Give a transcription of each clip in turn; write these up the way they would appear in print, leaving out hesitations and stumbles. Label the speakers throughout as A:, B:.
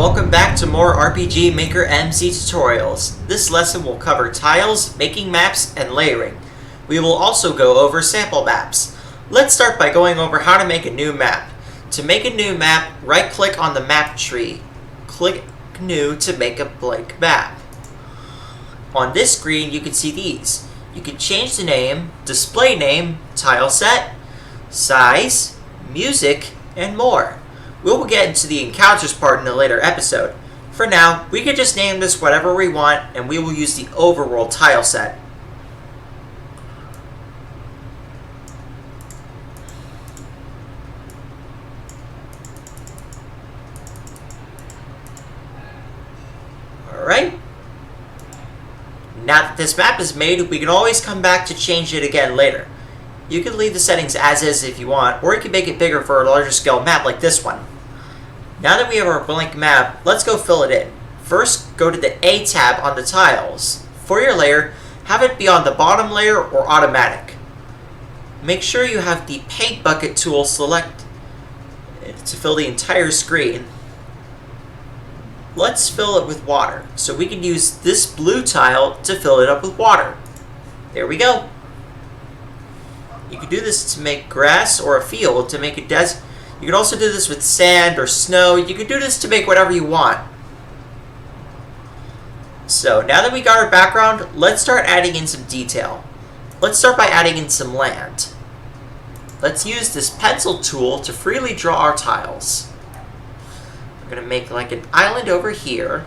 A: Welcome back to more RPG Maker MC tutorials. This lesson will cover tiles, making maps, and layering. We will also go over sample maps. Let's start by going over how to make a new map. To make a new map, right-click on the map tree. Click New to make a blank map. On this screen, you can see these. You can change the name, display name, tile set, size, music, and more. We will get into the encounters part in a later episode. For now, we can just name this whatever we want, and we will use the overworld tile set. Alright. Now that this map is made, we can always come back to change it again later. You can leave the settings as is if you want, or you can make it bigger for a larger scale map like this one. Now that we have our blank map, let's go fill it in. First, go to the A tab on the tiles. For your layer, have it be on the bottom layer or automatic. Make sure you have the paint bucket tool selected to fill the entire screen. Let's fill it with water, so we can use this blue tile to fill it up with water. There we go. You can do this to make grass or a field, to make a desert. You can also do this with sand or snow. You can do this to make whatever you want. So now that we got our background, let's start adding in some detail. Let's start by adding in some land. Let's use this pencil tool to freely draw our tiles. We're going to make like an island over here.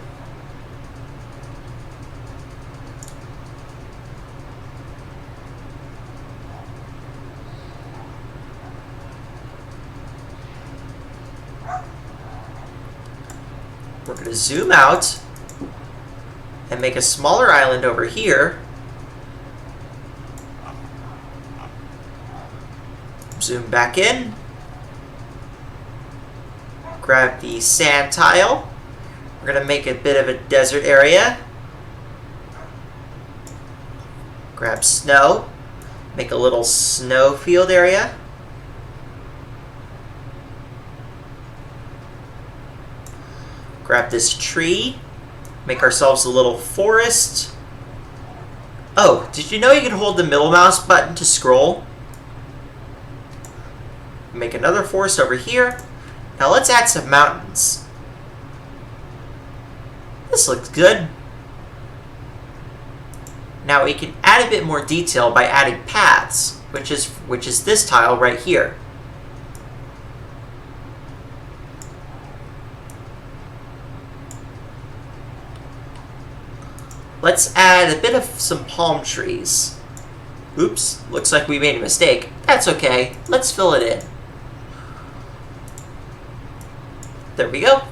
A: We're going to zoom out and make a smaller island over here. Zoom back in. Grab the sand tile. We're going to make a bit of a desert area. Grab snow. Make a little snow field area. Grab this tree, make ourselves a little forest. Oh, did you know you can hold the middle mouse button to scroll? Make another forest over here. Now let's add some mountains. This looks good. Now we can add a bit more detail by adding paths, which is this tile right here. Let's add a bit of some palm trees. Oops, looks like we made a mistake. That's okay, let's fill it in. There we go.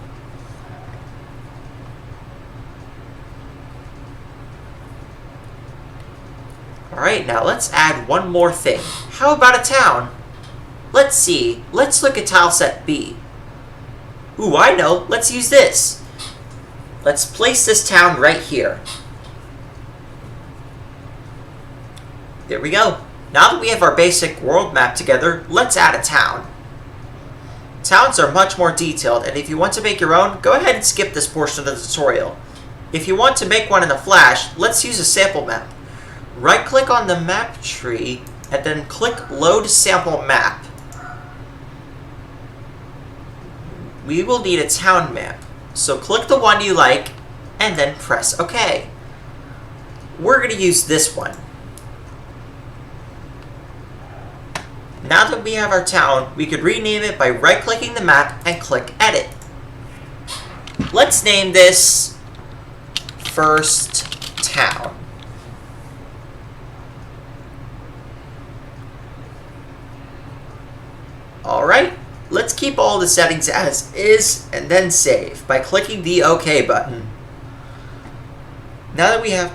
A: Alright, now let's add one more thing. How about a town? Let's see, let's look at tile set B. Ooh, I know, let's use this. Let's place this town right here. There we go. Now that we have our basic world map together, let's add a town. Towns are much more detailed, and if you want to make your own, go ahead and skip this portion of the tutorial. If you want to make one in a flash, let's use a sample map. Right-click on the map tree, and then click Load Sample Map. We will need a town map, so click the one you like, and then press OK. We're going to use this one. Now that we have our town, we could rename it by right-clicking the map and click Edit. Let's name this First Town. Alright, let's keep all the settings as is and then save by clicking the OK button. Now that we have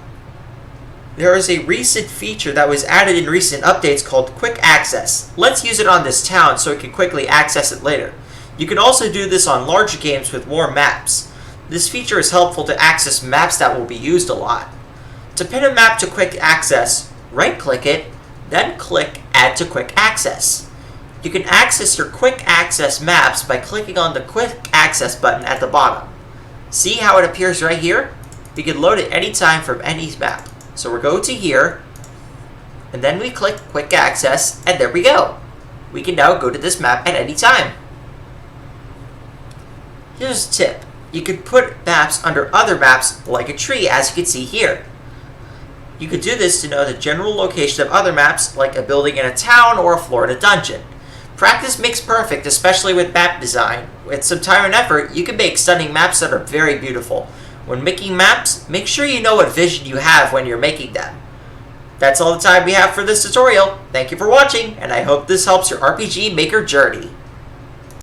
A: There is a recent feature that was added in recent updates called Quick Access. Let's use it on this town so we can quickly access it later. You can also do this on larger games with more maps. This feature is helpful to access maps that will be used a lot. To pin a map to Quick Access, right-click it, then click Add to Quick Access. You can access your quick access maps by clicking on the quick access button at the bottom. See how it appears right here? We can load it anytime from any map. So we'll go to here, and then we click Quick Access, and there we go. We can now go to this map at any time. Here's a tip. You could put maps under other maps like a tree, as you can see here. You could do this to know the general location of other maps like a building in a town or a floor in a dungeon. Practice makes perfect, especially with map design. With some time and effort, you can make stunning maps that are very beautiful. When making maps, make sure you know what vision you have when you're making them. That's all the time we have for this tutorial. Thank you for watching, and I hope this helps your RPG Maker journey.